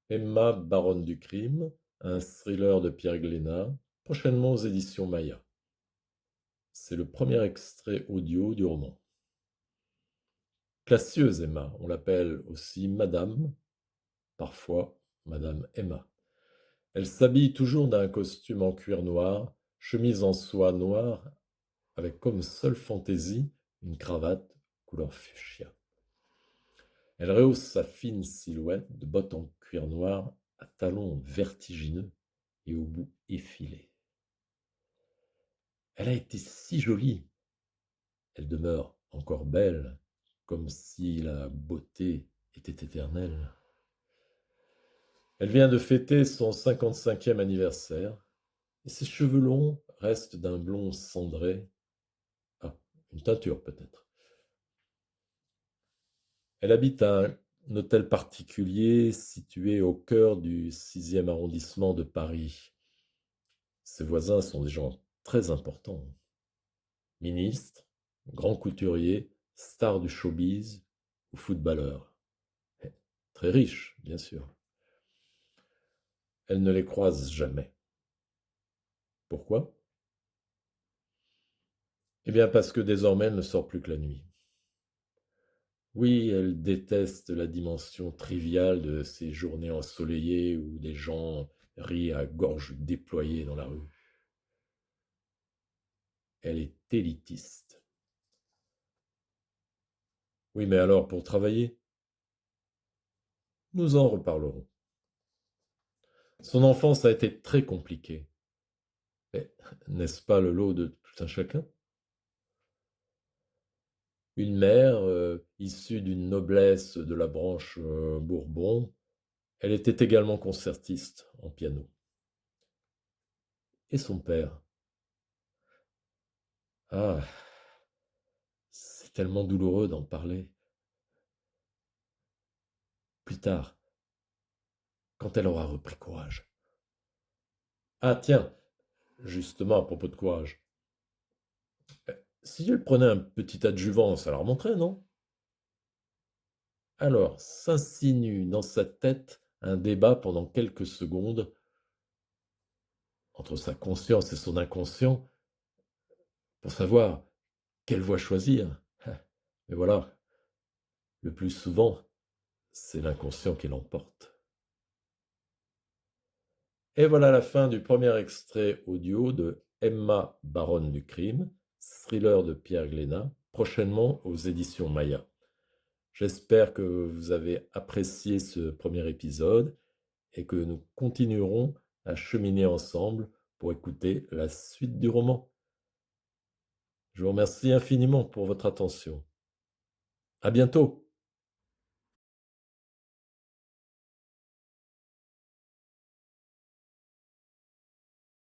Emma, baronne du crime, un thriller de Pierre Glénat, prochainement aux éditions Maya. C'est le premier extrait audio du roman. Classieuse Emma, on l'appelle aussi Madame, parfois Madame Emma. Elle s'habille toujours d'un costume en cuir noir, chemise en soie noire, avec comme seule fantaisie une cravate couleur fuchsia. Elle rehausse sa fine silhouette de bottes en cuir noir à talons vertigineux et au bout effilé. Elle a été si jolie, elle demeure encore belle, comme si la beauté était éternelle. Elle vient de fêter son 55e anniversaire, et ses cheveux longs restent d'un blond cendré. Ah, une teinture peut-être. Elle habite un hôtel particulier situé au cœur du 6e arrondissement de Paris. Ses voisins sont des gens très importants. Ministres, grands couturiers, stars du showbiz ou footballeurs. Très riches, bien sûr. Elle ne les croise jamais. Pourquoi? Eh bien parce que désormais elle ne sort plus que la nuit. Oui, elle déteste la dimension triviale de ces journées ensoleillées où des gens rient à gorge déployée dans la rue. Elle est élitiste. Oui, mais alors pour travailler, nous en reparlerons. Son enfance a été très compliquée. Mais n'est-ce pas le lot de tout un chacun? Une mère, issue d'une noblesse de la branche Bourbon, elle était également concertiste en piano. Et son père? Ah, c'est tellement douloureux d'en parler. Plus tard, quand elle aura repris courage. Ah tiens, justement à propos de courage. Si elle prenait un petit adjuvant, ça la remonterait, non? Alors, s'insinue dans sa tête un débat pendant quelques secondes entre sa conscience et son inconscient pour savoir quelle voie choisir. Mais voilà, le plus souvent, c'est l'inconscient qui l'emporte. Et voilà la fin du premier extrait audio de Emma, baronne du crime, thriller de Pierre Glénat, prochainement aux éditions Maya. J'espère que vous avez apprécié ce premier épisode et que nous continuerons à cheminer ensemble pour écouter la suite du roman. Je vous remercie infiniment pour votre attention. À bientôt!